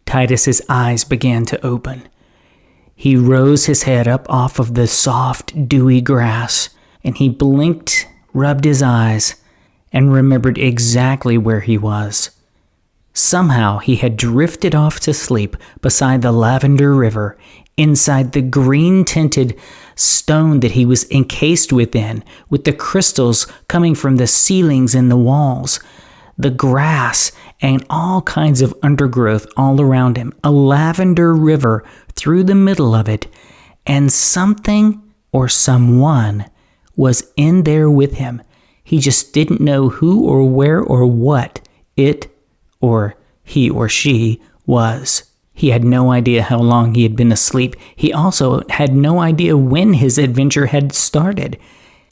Titus's eyes began to open. He rose his head up off of the soft, dewy grass, and he blinked, rubbed his eyes, and remembered exactly where he was. Somehow he had drifted off to sleep beside the lavender river, inside the green-tinted stone that he was encased within, with the crystals coming from the ceilings and the walls, the grass, and all kinds of undergrowth all around him, a lavender river through the middle of it, and something or someone was in there with him. He just didn't know who or where or what it or he or she was. He had no idea how long he had been asleep. He also had no idea when his adventure had started.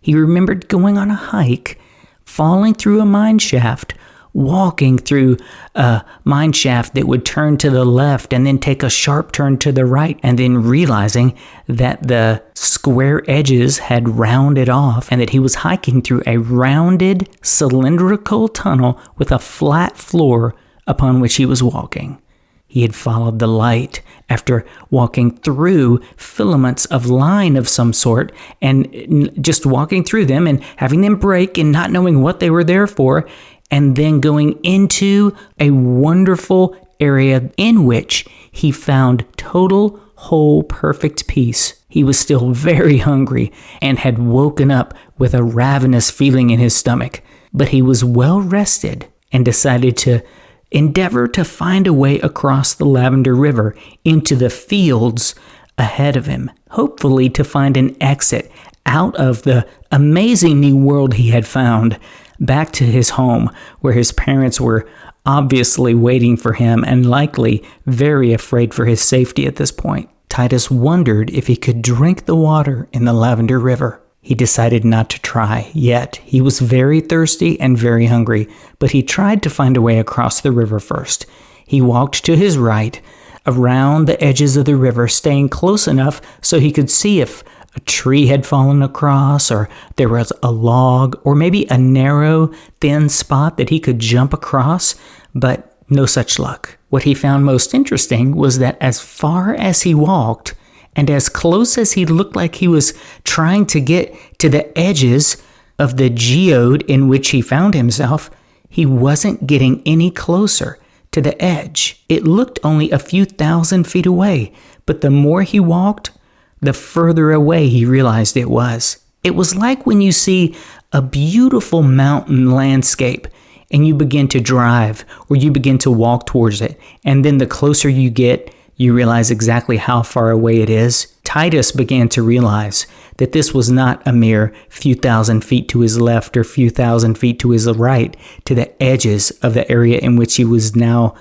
He remembered going on a hike, falling through a mine shaft, walking through a mine shaft that would turn to the left and then take a sharp turn to the right, and then realizing that the square edges had rounded off and that he was hiking through a rounded cylindrical tunnel with a flat floor upon which he was walking. He had followed the light after walking through filaments of line of some sort and just walking through them and having them break and not knowing what they were there for, and then going into a wonderful area in which he found total, whole, perfect peace. He was still very hungry and had woken up with a ravenous feeling in his stomach, but he was well rested and decided to endeavor to find a way across the lavender river into the fields ahead of him, hopefully to find an exit out of the amazing new world he had found, back to his home, where his parents were obviously waiting for him and likely very afraid for his safety at this point. Titus wondered if he could drink the water in the lavender river. He decided not to try yet. He was very thirsty and very hungry, but he tried to find a way across the river first. He walked to his right, around the edges of the river, staying close enough so he could see if a tree had fallen across, or there was a log, or maybe a narrow, thin spot that he could jump across, but no such luck. What he found most interesting was that as far as he walked, and as close as he looked like he was trying to get to the edges of the geode in which he found himself, he wasn't getting any closer to the edge. It looked only a few thousand feet away, but the more he walked, the further away he realized it was. It was like when you see a beautiful mountain landscape and you begin to drive or you begin to walk towards it, and then the closer you get, you realize exactly how far away it is. Titus began to realize that this was not a mere few thousand feet to his left or few thousand feet to his right, to the edges of the area in which he was now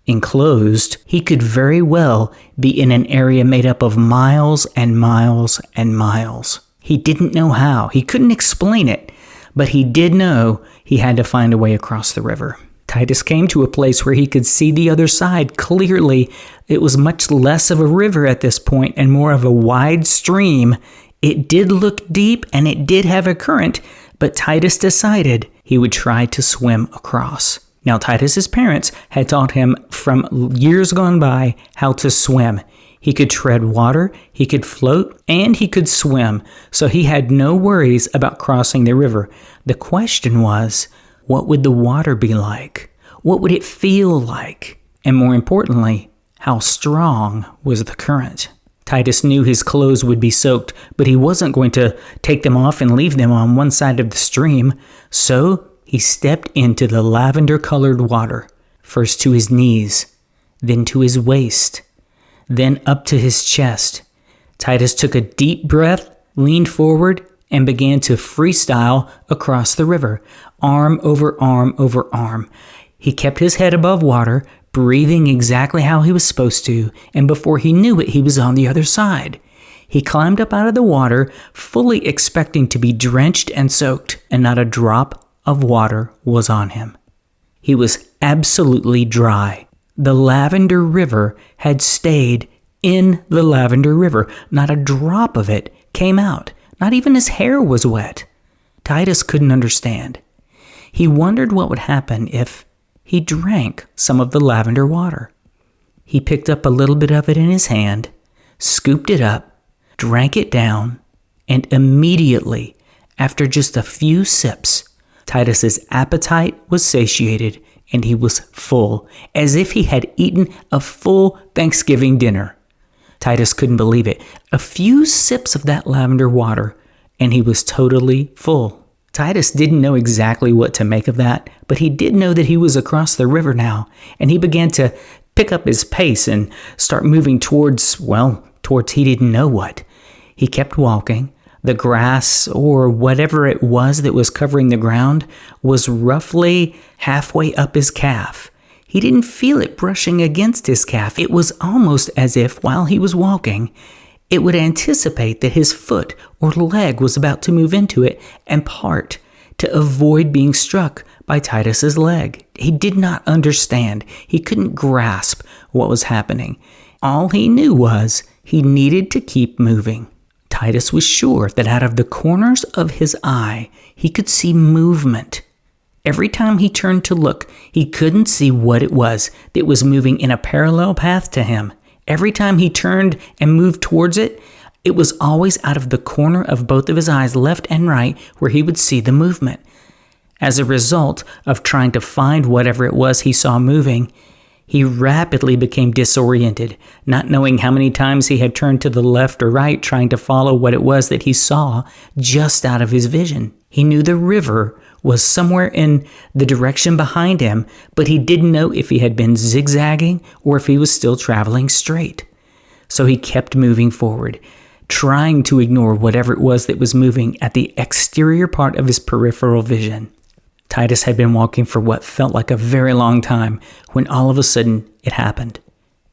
enclosed. He could very well be in an area made up of miles and miles and miles. He didn't know how. He couldn't explain it, but he did know he had to find a way across the river. Titus came to a place where he could see the other side clearly. It was much less of a river at this point and more of a wide stream. It did look deep and it did have a current, but Titus decided he would try to swim across. Now, Titus's parents had taught him from years gone by how to swim. He could tread water, he could float, and he could swim, so he had no worries about crossing the river. The question was, what would the water be like? What would it feel like? And more importantly, how strong was the current? Titus knew his clothes would be soaked, but he wasn't going to take them off and leave them on one side of the stream, so he stepped into the lavender-colored water, first to his knees, then to his waist, then up to his chest. Titus took a deep breath, leaned forward, and began to freestyle across the river, arm over arm over arm. He kept his head above water, breathing exactly how he was supposed to, and before he knew it, he was on the other side. He climbed up out of the water, fully expecting to be drenched and soaked, and not a drop of water was on him. He was absolutely dry. The lavender river had stayed in the lavender river. Not a drop of it came out. Not even his hair was wet. Titus couldn't understand. He wondered what would happen if he drank some of the lavender water. He picked up a little bit of it in his hand, scooped it up, drank it down, and immediately, after just a few sips, Titus's appetite was satiated and he was full, as if he had eaten a full Thanksgiving dinner. Titus couldn't believe it. A few sips of that lavender water, and he was totally full. Titus didn't know exactly what to make of that, but he did know that he was across the river now, and he began to pick up his pace and start moving towards he didn't know what. He kept walking. The grass, or whatever it was that was covering the ground, was roughly halfway up his calf. He didn't feel it brushing against his calf. It was almost as if, while he was walking, it would anticipate that his foot or leg was about to move into it and part to avoid being struck by Titus's leg. He did not understand. He couldn't grasp what was happening. All he knew was he needed to keep moving. Titus was sure that out of the corners of his eye, he could see movement. Every time he turned to look, he couldn't see what it was that was moving in a parallel path to him. Every time he turned and moved towards it, it was always out of the corner of both of his eyes, left and right, where he would see the movement. As a result of trying to find whatever it was he saw moving, he rapidly became disoriented, not knowing how many times he had turned to the left or right trying to follow what it was that he saw just out of his vision. He knew the river was somewhere in the direction behind him, but he didn't know if he had been zigzagging or if he was still traveling straight. So he kept moving forward, trying to ignore whatever it was that was moving at the exterior part of his peripheral vision. Titus had been walking for what felt like a very long time when all of a sudden it happened.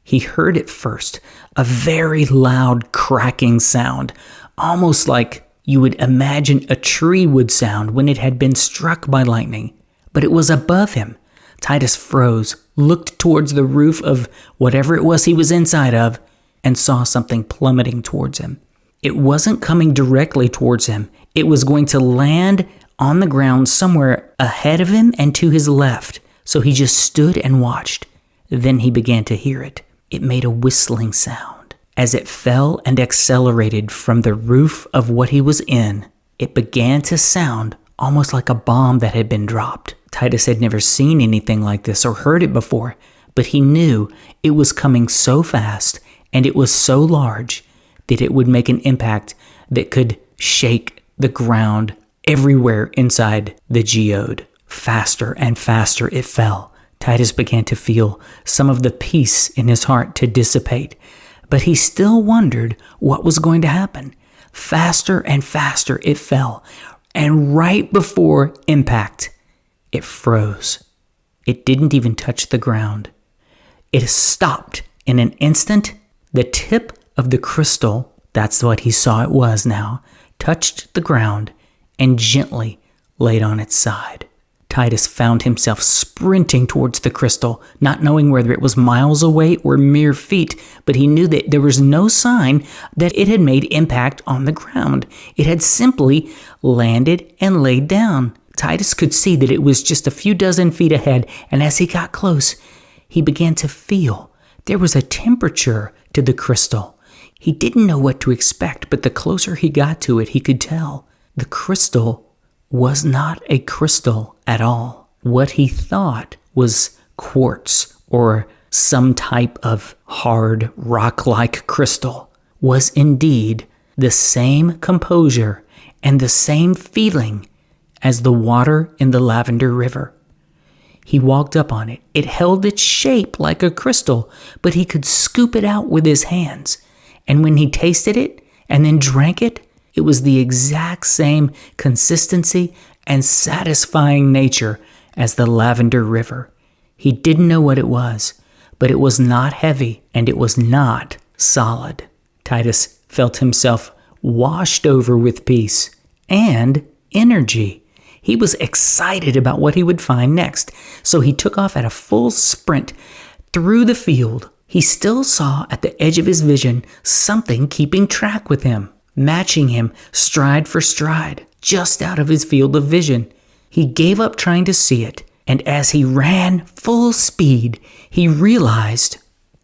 He heard it first, a very loud cracking sound, almost like you would imagine a tree would sound when it had been struck by lightning. But it was above him. Titus froze, looked towards the roof of whatever it was he was inside of, and saw something plummeting towards him. It wasn't coming directly towards him. It was going to land on the ground somewhere ahead of him and to his left. So he just stood and watched. Then he began to hear it. It made a whistling sound. As it fell and accelerated from the roof of what he was in, it began to sound almost like a bomb that had been dropped. Titus had never seen anything like this or heard it before, but he knew it was coming so fast and it was so large that it would make an impact that could shake the ground everywhere inside the geode. Faster and faster it fell. Titus began to feel some of the peace in his heart to dissipate, but he still wondered what was going to happen. Faster and faster it fell, and right before impact, it froze. It didn't even touch the ground. It stopped in an instant. The tip of the crystal, that's what he saw it was now, touched the ground and gently laid on its side. Titus found himself sprinting towards the crystal, not knowing whether it was miles away or mere feet, but he knew that there was no sign that it had made impact on the ground. It had simply landed and laid down. Titus could see that it was just a few dozen feet ahead, and as he got close, he began to feel there was a temperature to the crystal. He didn't know what to expect, but the closer he got to it, he could tell the crystal was not a crystal at all. What he thought was quartz or some type of hard rock-like crystal was indeed the same composure and the same feeling as the water in the lavender river. He walked up on it. It held its shape like a crystal, but he could scoop it out with his hands. And when he tasted it and then drank it, it was the exact same consistency and satisfying nature as the lavender river. He didn't know what it was, but it was not heavy and it was not solid. Titus felt himself washed over with peace and energy. He was excited about what he would find next, so he took off at a full sprint through the field. He still saw at the edge of his vision something keeping track with him, matching him stride for stride, just out of his field of vision. He gave up trying to see it, and as he ran full speed, he realized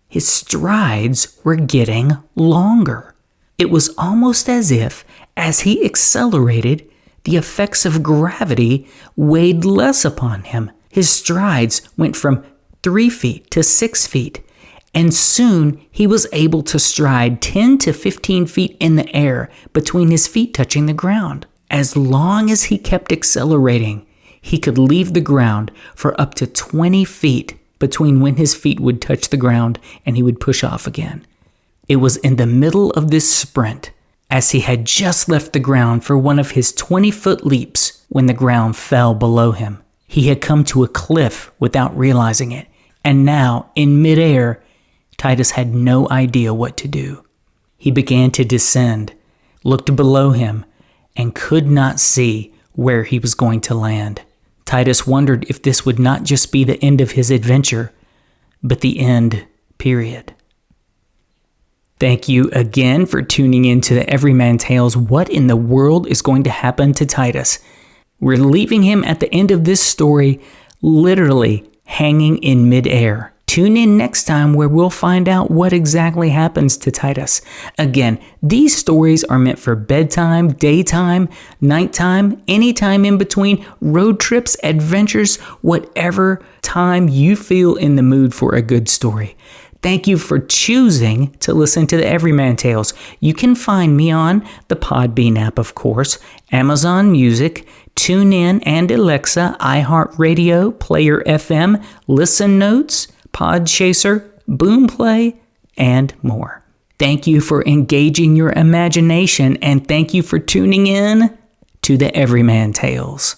his strides were getting longer. It was almost as if, as he accelerated, the effects of gravity weighed less upon him. His strides went from 3 feet to 6 feet, and soon he was able to stride 10 to 15 feet in the air between his feet touching the ground. As long as he kept accelerating, he could leave the ground for up to 20 feet between when his feet would touch the ground and he would push off again. It was in the middle of this sprint, as he had just left the ground for one of his 20-foot leaps, when the ground fell below him. He had come to a cliff without realizing it, and now, in midair, Titus had no idea what to do. He began to descend, looked below him, and could not see where he was going to land. Titus wondered if this would not just be the end of his adventure, but the end, period. Thank you again for tuning in to the Everyman Tales. What in the world is going to happen to Titus? We're leaving him at the end of this story literally hanging in midair. Tune in next time where we'll find out what exactly happens to Titus. Again, these stories are meant for bedtime, daytime, nighttime, anytime in between, road trips, adventures, whatever time you feel in the mood for a good story. Thank you for choosing to listen to the Everyman Tales. You can find me on the Podbean app, of course, Amazon Music, TuneIn and Alexa, iHeartRadio, Player FM, Listen Notes, Podchaser, Boomplay, and more. Thank you for engaging your imagination, and thank you for tuning in to the Everyman Tales.